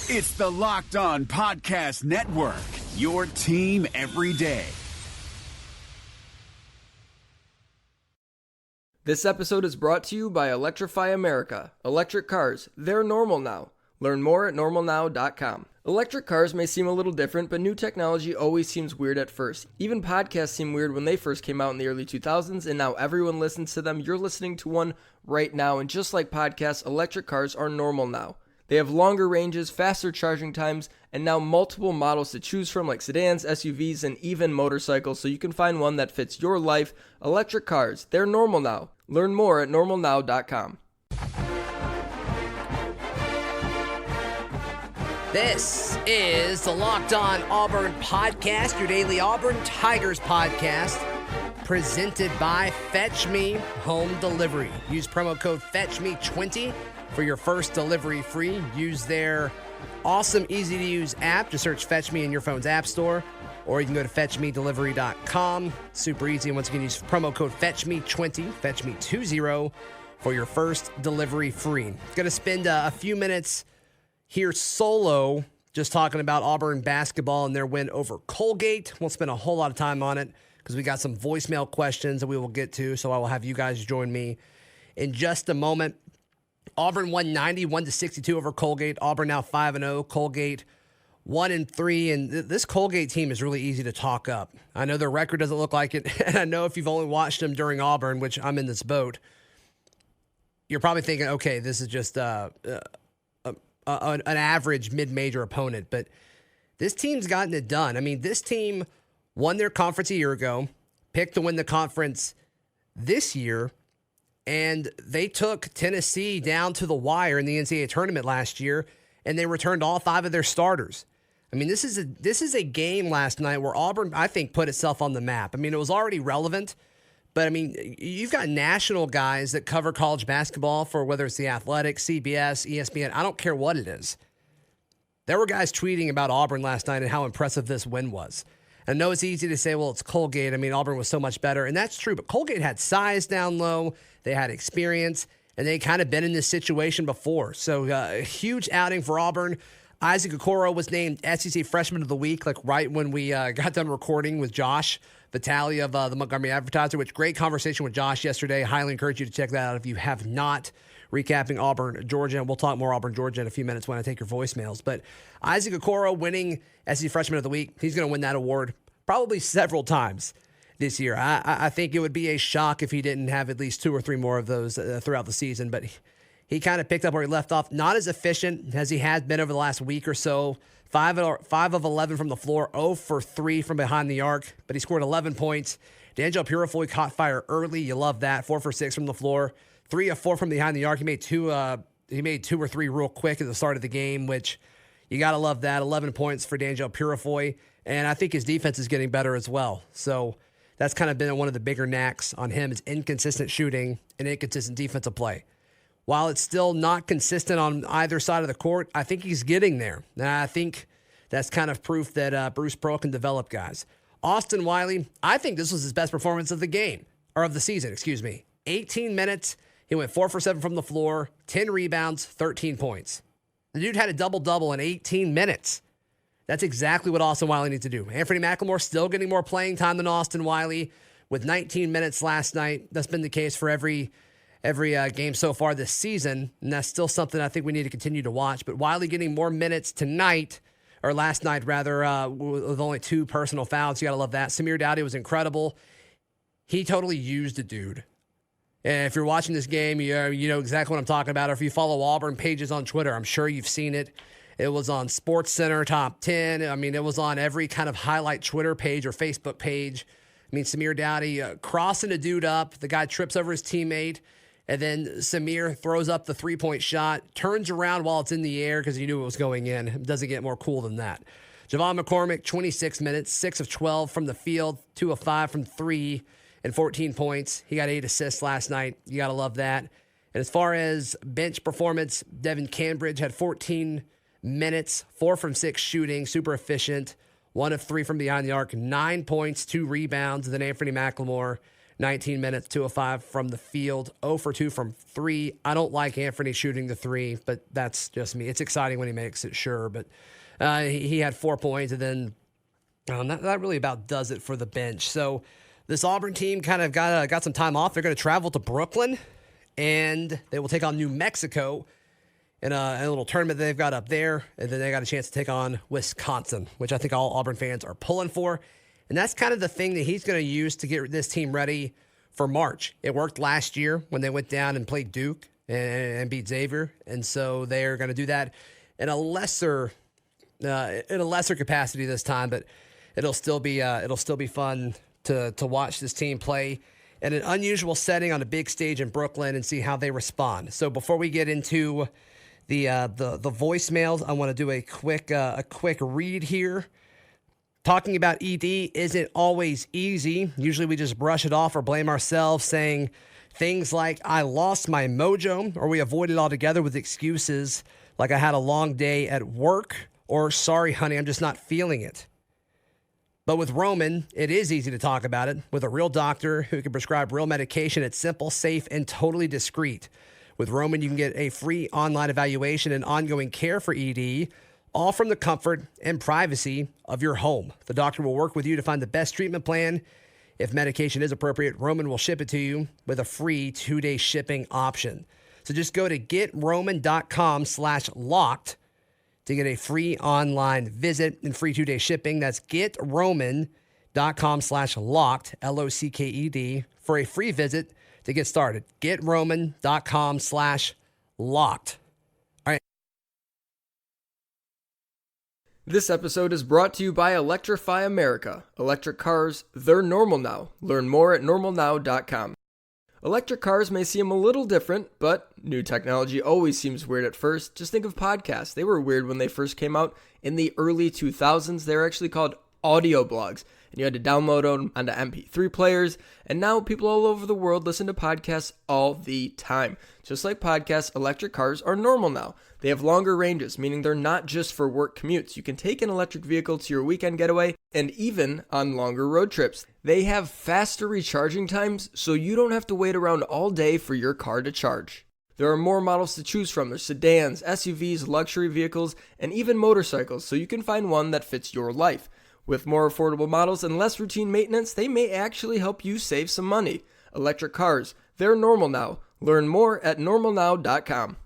It's the Locked On Podcast Network, your team every day. This episode is brought to you by Electrify America. Electric cars, they're normal now. Learn more at normalnow.com. Electric cars may seem a little different, but new technology always seems weird at first. Even podcasts seemed weird when they first came out in the early 2000s, and now everyone listens to them. You're listening to one right now, and just like podcasts, electric cars are normal now. They have longer ranges, faster charging times, and now multiple models to choose from like sedans, SUVs, and even motorcycles, so you can find one that fits your life. Electric cars, they're normal now. Learn more at normalnow.com. This is the Locked On Auburn podcast, your daily Auburn Tigers podcast, presented by Fetch Me Home Delivery. Use promo code FetchMe20 for your first delivery free. Use their awesome, easy-to-use app. Just search Fetch Me in your phone's app store, or you can go to FetchMeDelivery.com. Super easy. And once again, use promo code FetchMe20, FetchMe20 for your first delivery free. Going to spend a few minutes here solo just talking about Auburn basketball and their win over Colgate. Won't spend a whole lot of time on it because we got some voicemail questions that we will get to, so I will have you guys join me in just a moment. Auburn won 91-62 over Colgate. Auburn now 5-0. Colgate 1-3. And this Colgate team is really easy to talk up. I know their record doesn't look like it. And I know if you've only watched them during Auburn, which I'm in this boat, you're probably thinking, okay, this is just an average mid-major opponent. But this team's gotten it done. I mean, this team won their conference a year ago, picked to win the conference this year, and they took Tennessee down to the wire in the NCAA tournament last year, and they returned all 5 of their starters. I mean, this is a game last night where Auburn, I think, put itself on the map. I mean, it was already relevant, but, I mean, you've got national guys that cover college basketball for whether it's The Athletic, CBS, ESPN, I don't care what it is. There were guys tweeting about Auburn last night and how impressive this win was. I know it's easy to say, well, it's Colgate. I mean, Auburn was so much better, and that's true, but Colgate had size down low. They had experience, and they kind of been in this situation before. So a huge outing for Auburn. Isaac Okoro was named SEC Freshman of the Week, like right when we got done recording with Josh Vitale of the Montgomery Advertiser, which great conversation with Josh yesterday. Highly encourage you to check that out if you have not. Recapping Auburn, Georgia, and we'll talk more Auburn, Georgia in a few minutes when I take your voicemails. But Isaac Okoro winning SEC Freshman of the Week, he's going to win that award probably several times this year. I think it would be a shock if he didn't have at least 2 or 3 more of those throughout the season. But he kind of picked up where he left off. Not as efficient as he has been over the last week or so. 5 of 11 from the floor, 0 for 3 from behind the arc. But he scored 11 points. D'Angelo Purifoy caught fire early. You love that. 4 for 6 from the floor. 3 of 4 from behind the arc. He made 2 or 3 real quick at the start of the game, which you got to love that. 11 points for D'Angelo Purifoy. And I think his defense is getting better as well. So that's kind of been one of the bigger knacks on him is inconsistent shooting and inconsistent defensive play. While it's still not consistent on either side of the court, I think he's getting there. And I think that's kind of proof that Bruce Pearl can develop guys. Austin Wiley, I think this was his best performance of the season, 18 minutes. He went 4 for 7 from the floor, 10 rebounds, 13 points. The dude had a double-double in 18 minutes. That's exactly what Austin Wiley needs to do. Anthony McLemore still getting more playing time than Austin Wiley with 19 minutes last night. That's been the case for every game so far this season, and that's still something I think we need to continue to watch. But Wiley getting more minutes last night, with only 2 personal fouls. You got to love that. Samir Dowdy was incredible. He totally used the dude. And if you're watching this game, you know exactly what I'm talking about. Or if you follow Auburn pages on Twitter, I'm sure you've seen it. It was on SportsCenter Top 10. I mean, it was on every kind of highlight Twitter page or Facebook page. I mean, Samir Dowdy crossing a dude up. The guy trips over his teammate. And then Samir throws up the 3-point shot, turns around while it's in the air because he knew it was going in. It doesn't get more cool than that. Javon McCormick, 26 minutes, 6 of 12 from the field, 2 of 5 from 3, and 14 points. He got 8 assists last night. You got to love that. And as far as bench performance, Devin Cambridge had 14 minutes, 4 from 6 shooting, super efficient, 1 of 3 from behind the arc, 9 points, 2 rebounds. Then Anthony McLemore, 19 minutes, 2 of 5 from the field, 0 for 2 from 3. I don't like Anthony shooting the 3, but that's just me. It's exciting when he makes it, sure, but he had 4 points, and then that really about does it for the bench. So this Auburn team kind of got some time off. They're going to travel to Brooklyn, and they will take on New Mexico in a little tournament that they've got up there, and then they got a chance to take on Wisconsin, which I think all Auburn fans are pulling for. And that's kind of the thing that he's going to use to get this team ready for March. It worked last year when they went down and played Duke and beat Xavier, and so they're going to do that in a lesser capacity this time. But it'll still be fun to watch this team play in an unusual setting on a big stage in Brooklyn and see how they respond. So before we get into the voicemails, I want to do a quick read here. Talking about ED isn't always easy. Usually we just brush it off or blame ourselves, saying things like, I lost my mojo, or we avoid it altogether with excuses like I had a long day at work, or sorry, honey, I'm just not feeling it. But with Roman, it is easy to talk about it. With a real doctor who can prescribe real medication, it's simple, safe, and totally discreet. With Roman, you can get a free online evaluation and ongoing care for ED, all from the comfort and privacy of your home. The doctor will work with you to find the best treatment plan. If medication is appropriate, Roman will ship it to you with a free 2-day shipping option. So just go to getroman.com/locked to get a free online visit and free 2-day shipping. That's getroman.com/locked, LOCKED, for a free visit to get started. getroman.com/locked. This episode is brought to you by Electrify America. Electric cars, they're normal now. Learn more at normalnow.com. Electric cars may seem a little different, but new technology always seems weird at first. Just think of podcasts. They were weird when they first came out in the early 2000s. They were actually called audio blogs, and you had to download them onto MP3 players, and now people all over the world listen to podcasts all the time. Just like podcasts, electric cars are normal now. They have longer ranges, meaning they're not just for work commutes. You can take an electric vehicle to your weekend getaway and even on longer road trips. They have faster recharging times, so you don't have to wait around all day for your car to charge. There are more models to choose from. There's sedans, SUVs, luxury vehicles, and even motorcycles, so you can find one that fits your life. With more affordable models and less routine maintenance, they may actually help you save some money. Electric cars, they're normal now. Learn more at normalnow.com.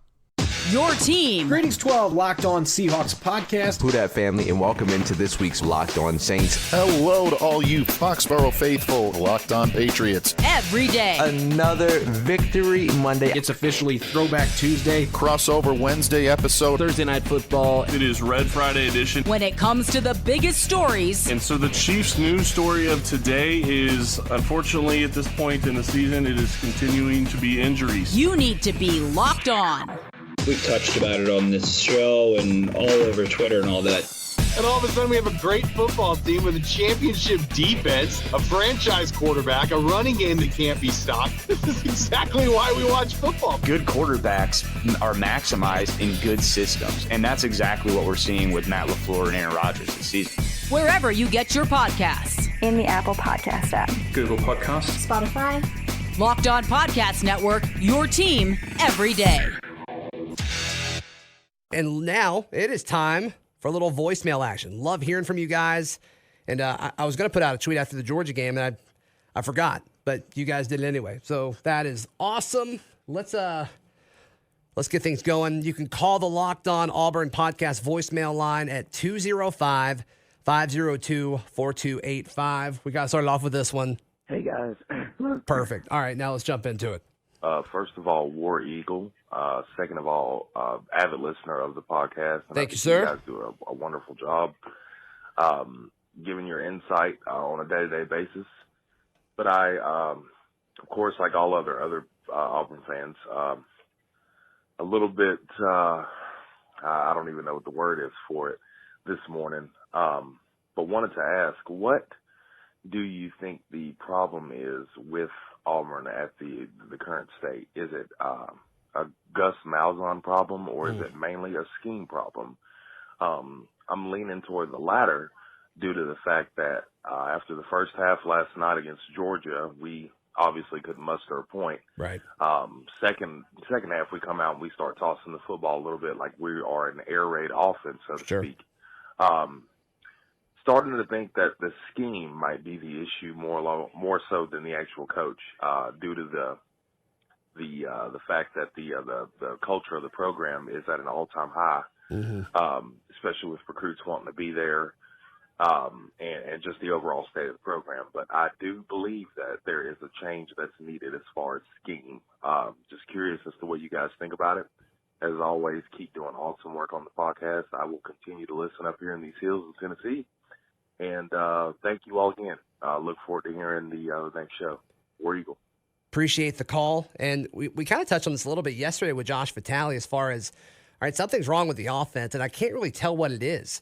Your team. Greetings, 12 Locked On Seahawks podcast. Who Dat family, and welcome into this week's Locked On Saints. Hello to all you Foxborough faithful, Locked On Patriots. Every day. Another Victory Monday. It's officially Throwback Tuesday. Crossover Wednesday episode. Thursday Night Football. It is Red Friday edition. When it comes to the biggest stories. And so the Chiefs' news story of today is, unfortunately, at this point in the season, it is continuing to be injuries. You need to be locked on. We've touched about it on this show and all over Twitter and all that. And all of a sudden we have a great football team with a championship defense, a franchise quarterback, a running game that can't be stopped. This is exactly why we watch football. Good quarterbacks are maximized in good systems, and that's exactly what we're seeing with Matt LaFleur and Aaron Rodgers this season. Wherever you get your podcasts. In the Apple Podcast app. Google Podcasts. Spotify. Locked On Podcast Network, your team every day. And now it is time for a little voicemail action. Love hearing from you guys. And I was going to put out a tweet after the Georgia game, and I forgot, but you guys did it anyway. So that is awesome. Let's get things going. You can call the Locked On Auburn podcast voicemail line at 205-502-4285. We got started off with this one. Hey, guys. Perfect. All right, now let's jump into it. First of all, War Eagle. Second of all, avid listener of the podcast. And Thank you, sir. You guys do a wonderful job giving your insight on a day-to-day basis. But I, of course, like all other Auburn fans, a little bit, I don't even know what the word is for it this morning, but wanted to ask, what do you think the problem is with Auburn at the current state? Is it a Gus Malzahn problem, or is it mainly a scheme problem? I'm leaning toward the latter due to the fact that after the first half last night against Georgia, we obviously couldn't muster a point. Right. Second half, we come out and we start tossing the football a little bit like we are an air raid offense, so to speak. Starting to think that the scheme might be the issue more so than the actual coach, due to the fact that the culture of the program is at an all-time high, especially with recruits wanting to be there, and just the overall state of the program. But I do believe that there is a change that's needed as far as scheme. Just curious as to what you guys think about it. As always, keep doing awesome work on the podcast. I will continue to listen up here in these hills of Tennessee. And thank you all again. Look forward to hearing the next show. War Eagle. Appreciate the call. And we kind of touched on this a little bit yesterday with Josh Vitale as far as, all right, something's wrong with the offense, and I can't really tell what it is.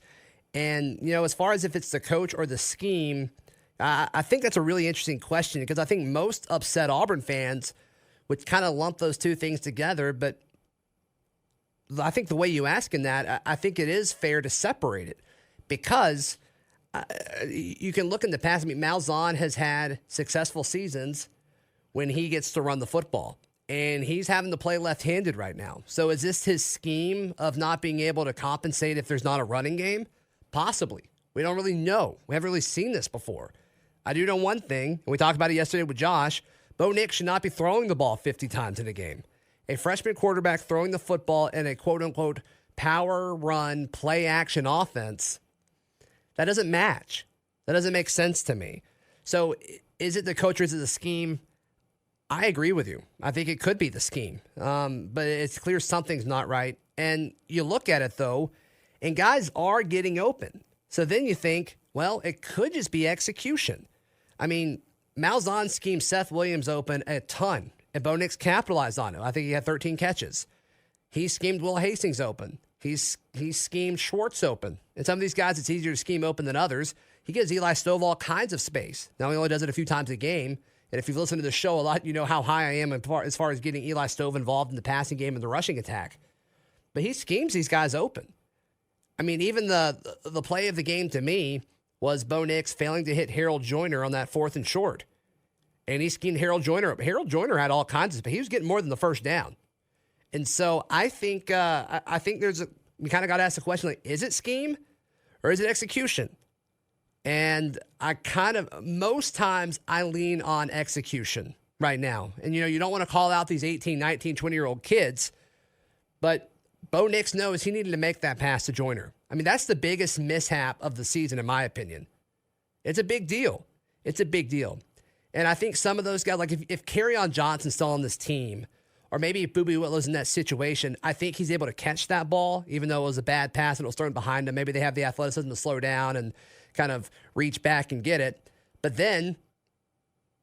And, as far as if it's the coach or the scheme, I think that's a really interesting question because I think most upset Auburn fans would kind of lump those two things together. But I think the way you asking that, I think it is fair to separate it because you can look in the past. I mean, Malzahn has had successful seasons when he gets to run the football, and he's having to play left-handed right now. So is this his scheme of not being able to compensate if there's not a running game? Possibly. We don't really know. We haven't really seen this before. I do know one thing, and we talked about it yesterday with Josh. Bo Nix should not be throwing the ball 50 times in a game. A freshman quarterback throwing the football in a quote-unquote power run play action offense, that doesn't match. That doesn't make sense to me. So is it the coach or is it the scheme? I agree with you. I think it could be the scheme. But it's clear something's not right. And you look at it, though, and guys are getting open. So then you think, well, it could just be execution. I mean, Malzahn schemed Seth Williams open a ton, and Bo Nix capitalized on it. I think he had 13 catches. He schemed Will Hastings open. He's schemed Schwartz open. And some of these guys, it's easier to scheme open than others. He gives Eli Stove all kinds of space. Now, he only does it a few times a game. And if you've listened to the show a lot, you know how high I am as far as getting Eli Stove involved in the passing game and the rushing attack. But he schemes these guys open. I mean, even the play of the game to me was Bo Nix failing to hit Harold Joyner on that 4th and short. And he schemed Harold Joyner up. Harold Joyner had all kinds of, but he was getting more than the first down. And so I think we kind of got to ask the question, like, is it scheme or is it execution? And most times I lean on execution right now. And, you don't want to call out these 18, 19, 20-year-old kids, but Bo Nix knows he needed to make that pass to Joyner. I mean, that's the biggest mishap of the season, in my opinion. It's a big deal. It's a big deal. And I think some of those guys, like if Kerryon Johnson's still on this team, or maybe if Boobie Whitlow's in that situation, I think he's able to catch that ball, even though it was a bad pass and it was thrown behind him. Maybe they have the athleticism to slow down and kind of reach back and get it. But then,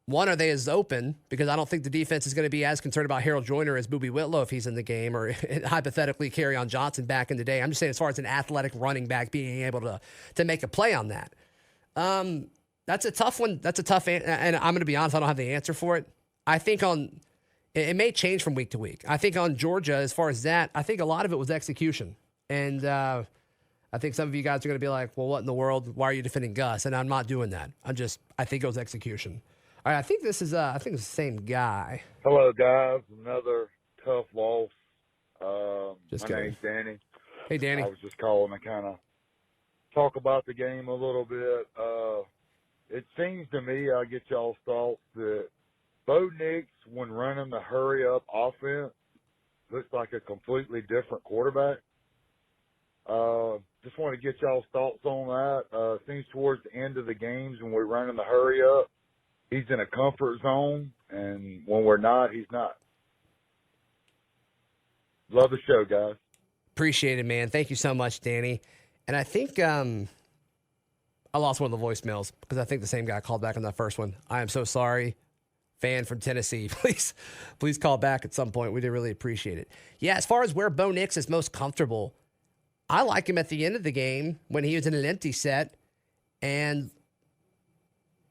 one, are they as open? Because I don't think the defense is going to be as concerned about Harold Joyner as Boobie Whitlow if he's in the game, or hypothetically Kerryon Johnson back in the day. I'm just saying as far as an athletic running back being able to make a play on that. That's a tough one. That's a tough and I'm going to be honest, I don't have the answer for it. I think it may change from week to week. I think on Georgia, as far as that, I think a lot of it was execution. And I think some of you guys are going to be like, well, what in the world? Why are you defending Gus? And I'm not doing that. I think it was execution. All right, I think it's the same guy. Hello, guys. Another tough loss. My name's Danny. Hey, Danny. I was just calling to kind of talk about the game a little bit. It seems to me, I get y'all's thoughts, that Bo Nix, when running the hurry-up offense, looks like a completely different quarterback. Just want to get y'all's thoughts on that. Seems towards the end of the games when we're running the hurry-up, he's in a comfort zone, and when we're not, he's not. Love the show, guys. Appreciate it, man. Thank you so much, Danny. And I think I lost one of the voicemails because I think the same guy called back on that first one. I am so sorry. Fan from Tennessee, please call back at some point. We did really appreciate it. Yeah, as far as where Bo Nix is most comfortable, I like him at the end of the game when he was in an empty set and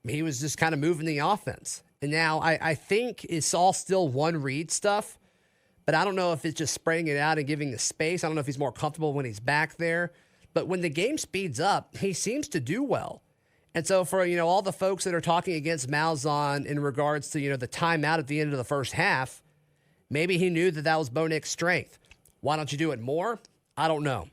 he was just kind of moving the offense. And now I think it's all still one read stuff, but I don't know if it's just spraying it out and giving the space. I don't know if he's more comfortable when he's back there. But when the game speeds up, he seems to do well. And so for, all the folks that are talking against Malzahn in regards to, the timeout at the end of the first half, maybe he knew that was Bo Nix's strength. Why don't you do it more? I don't know.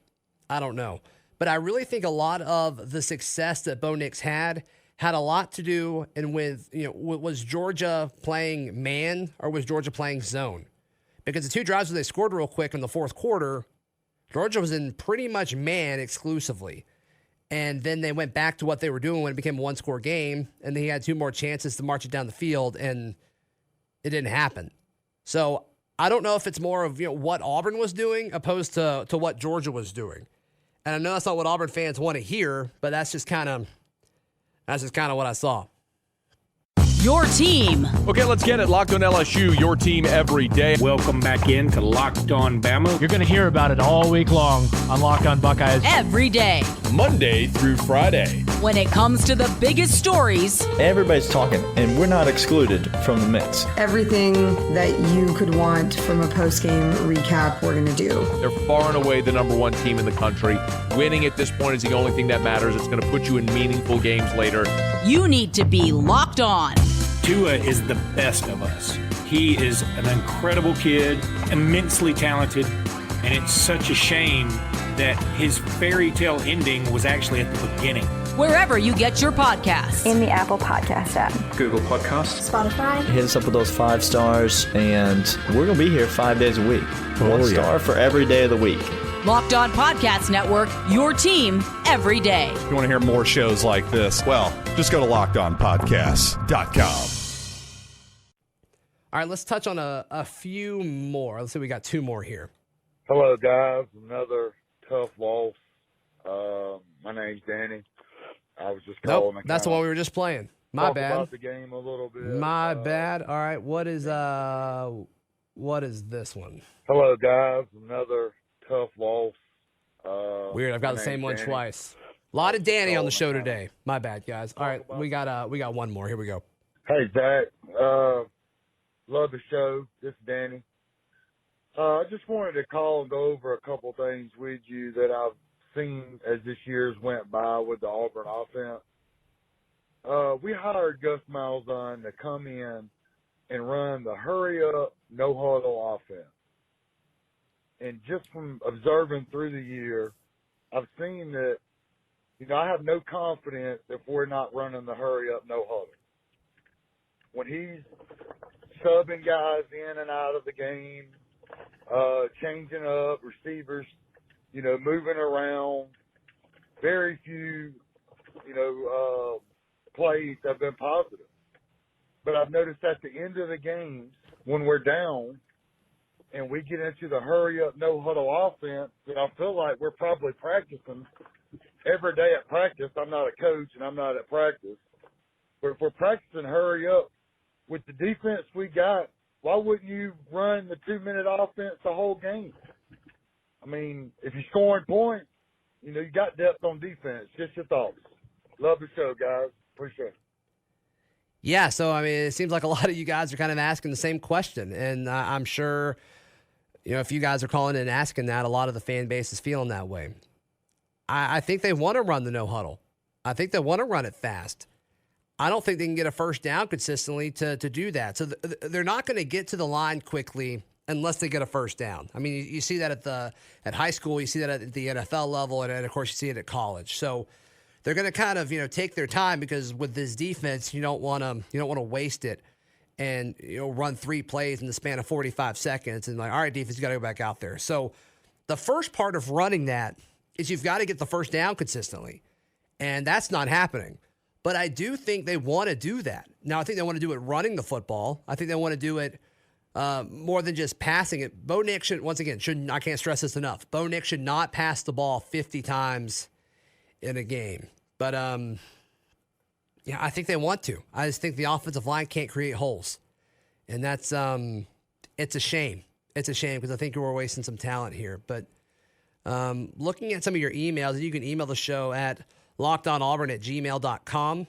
But I really think a lot of the success that Bo Nix had a lot to do with, was Georgia playing man or was Georgia playing zone? Because the two drives where they scored real quick in the fourth quarter, Georgia was in pretty much man exclusively. And then they went back to what they were doing when it became a one-score game, and then he had two more chances to march it down the field, and it didn't happen. So I don't know if it's more of what Auburn was doing opposed to what Georgia was doing. And I know that's not what Auburn fans want to hear, but that's just kind of what I saw. Your team. Okay, let's get it. Locked on LSU, your team every day. Welcome back in to Locked On Bama. You're going to hear about it all week long on Locked On Buckeyes. Every day. Monday through Friday. When it comes to the biggest stories. Everybody's talking, and we're not excluded from the mix. Everything that you could want from a post-game recap, we're going to do. They're far and away the number one team in the country. Winning at this point is the only thing that matters. It's going to put you in meaningful games later. You need to be locked on. Tua is the best of us. He is an incredible kid, immensely talented, and it's such a shame that his fairy tale ending was actually at the beginning. Wherever you get your podcasts. In the Apple Podcast app. Google Podcasts. Spotify. Hit us up with those 5 stars, and we're going to be here 5 days a week. 1 star for every day of the week. Locked On Podcast Network, your team every day. If you want to hear more shows like this, well, just go to LockedOnPodcasts.com. All right, let's touch on a few more. Let's see, we got 2 more here. Hello, guys. Another tough loss. My name's Danny. I was just calling. Nope, that's the one we were just playing. My talk bad. About the game a little bit. My bad. All right, what is this one? Hello, guys. Another tough loss. Weird. I've got the same one twice. A lot of Danny on the show today. My bad, guys. All right, we got one more. Here we go. Hey, Zach. Love the show. This is Danny. I just wanted to call and go over a couple things with you that I've seen as this year's went by with the Auburn offense. We hired Gus Malzahn to come in and run the hurry-up, no-huddle offense. And just from observing through the year, I've seen that, I have no confidence if we're not running the hurry-up, no-huddle. When he's subbing guys in and out of the game, changing up, receivers, moving around, very few, plays have been positive. But I've noticed at the end of the games, when we're down and we get into the hurry-up, no-huddle offense, that I feel like we're probably practicing every day at practice. I'm not a coach and I'm not at practice. But if we're practicing hurry-up with the defense we got, why wouldn't you run the 2-minute offense the whole game? I mean, if you're scoring points, you got depth on defense. Just your thoughts. Love the show, guys. Appreciate it. Yeah, so, it seems like a lot of you guys are kind of asking the same question. And I'm sure, if you guys are calling in and asking that, a lot of the fan base is feeling that way. I think they want to run the no-huddle. I think they want to run it fast. I don't think they can get a first down consistently to do that. So they're not going to get to the line quickly unless they get a first down. You see that at high school, you see that at the NFL level, and of course you see it at college. So they're going to kind of take their time, because with this defense, you don't want to waste it and run 3 plays in the span of 45 seconds and all right, defense, you got to go back out there. So the first part of running that is you've got to get the first down consistently, and that's not happening. But I do think they want to do that. Now, I think they want to do it running the football. I think they want to do it more than just passing it. Bo Nix I can't stress this enough. Bo Nix should not pass the ball 50 times in a game. But, I think they want to. I just think the offensive line can't create holes. And that's, it's a shame. It's a shame, because I think we're wasting some talent here. But looking at some of your emails, you can email the show at lockedonauburn@gmail.com.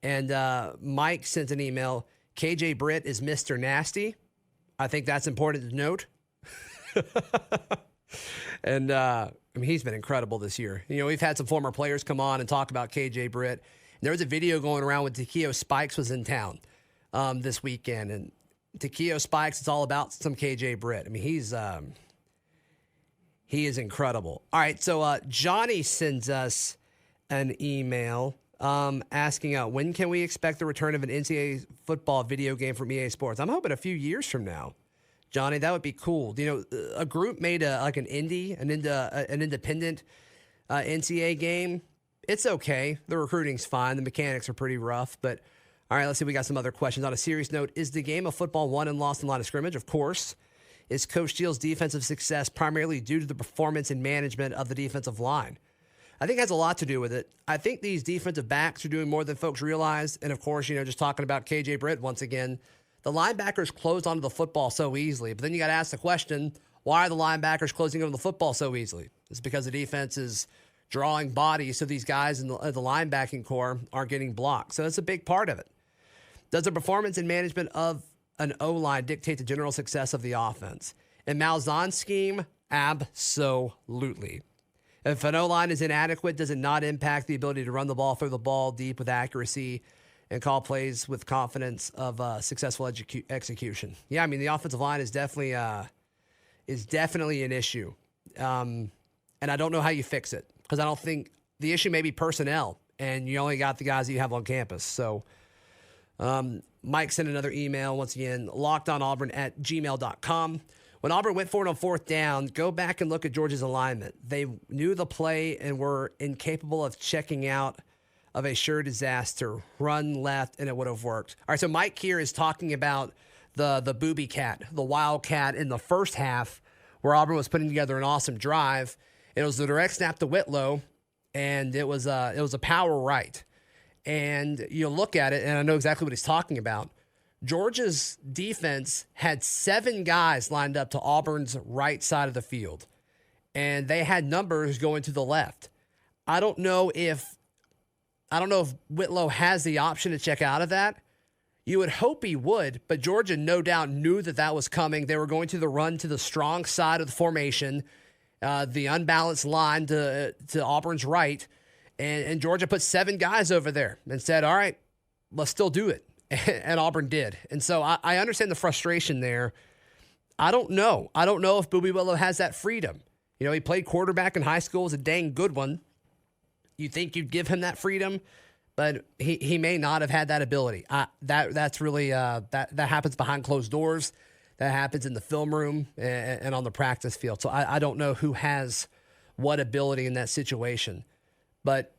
And Mike sent an email. KJ Britt is Mr. Nasty. I think that's important to note. And he's been incredible this year. We've had some former players come on and talk about KJ Britt. There was a video going around when Takeo Spikes was in town this weekend, and Takeo Spikes, it's all about some KJ Britt. I mean, he is incredible. All right, so Johnny sends us an email asking, when can we expect the return of an NCAA football video game from EA Sports? I'm hoping a few years from now. Johnny, that would be cool. You know, a group made an independent NCAA game. It's okay. The recruiting's fine. The mechanics are pretty rough. But, all right, let's see. We got some other questions. On a serious note, is the game of football won and lost in line of scrimmage? Of course. Is Coach Steele's defensive success primarily due to the performance and management of the defensive line? I think it has a lot to do with it. I think these defensive backs are doing more than folks realize. And, of course, just talking about KJ Britt once again, the linebackers closed onto the football so easily. But then you got to ask the question, why are the linebackers closing onto the football so easily? It's because the defense is drawing bodies so these guys in the linebacking core aren't getting blocked. So that's a big part of it. Does the performance and management of an O-line dictate the general success of the offense? In Malzahn's scheme, absolutely. If an O-line is inadequate, does it not impact the ability to run the ball, throw the ball deep with accuracy, and call plays with confidence of successful execution? Yeah, I mean, the offensive line is definitely an issue. And I don't know how you fix it, because I don't think the issue may be personnel, and you only got the guys that you have on campus. So Mike sent another email, once again, lockedonauburn@gmail.com. When Auburn went for it on fourth down, go back and look at Georgia's alignment. They knew the play and were incapable of checking out of a sure disaster. Run left, and it would have worked. All right, so Mike here is talking about the booby cat, the wildcat in the first half, where Auburn was putting together an awesome drive. It was the direct snap to Whitlow, and it was a power right. And you look at it, and I know exactly what he's talking about. Georgia's defense had 7 guys lined up to Auburn's right side of the field, and they had numbers going to the left. I don't know if Whitlow has the option to check out of that. You would hope he would, but Georgia no doubt knew that was coming. They were going to the run to the strong side of the formation, the unbalanced line to Auburn's right, and Georgia put 7 guys over there and said, all right, let's still do it. And Auburn did. And so I understand the frustration there. I don't know. I don't know if Boobie Whitlow has that freedom. He played quarterback in high school, was a dang good one. You think you'd give him that freedom, but he may not have had that ability. That's really that happens behind closed doors. That happens in the film room and on the practice field. So I don't know who has what ability in that situation. But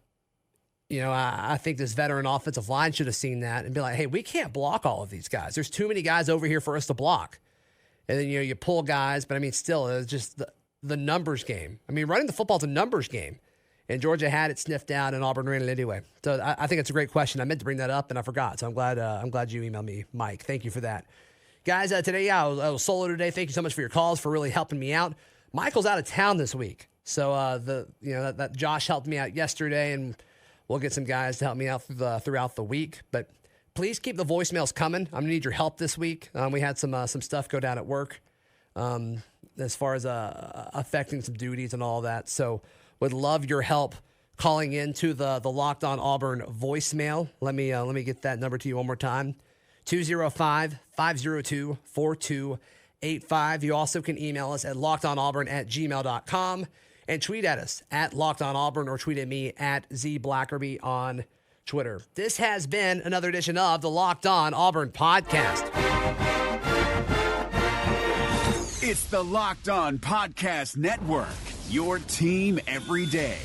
I think this veteran offensive line should have seen that and be like, hey, we can't block all of these guys. There's too many guys over here for us to block. And then, you pull guys, but I mean, still, it's just the numbers game. I mean, running the football is a numbers game. And Georgia had it sniffed out, and Auburn ran it anyway. So I think it's a great question. I meant to bring that up, and I forgot. So I'm glad you emailed me, Mike. Thank you for that. Guys, today, I was solo today. Thank you so much for your calls, for really helping me out. Michael's out of town this week. So that Josh helped me out yesterday, and we'll get some guys to help me out throughout the week. But please keep the voicemails coming. I'm going to need your help this week. We had some stuff go down at work as far as affecting some duties and all that. So would love your help calling into the Locked On Auburn voicemail. Let me get that number to you one more time. 205-502-4285. You also can email us at lockedonauburn@gmail.com. And tweet at us at LockedOnAuburn or tweet at me at ZBlackerby on Twitter. This has been another edition of the Locked On Auburn podcast. It's the Locked On Podcast Network, your team every day.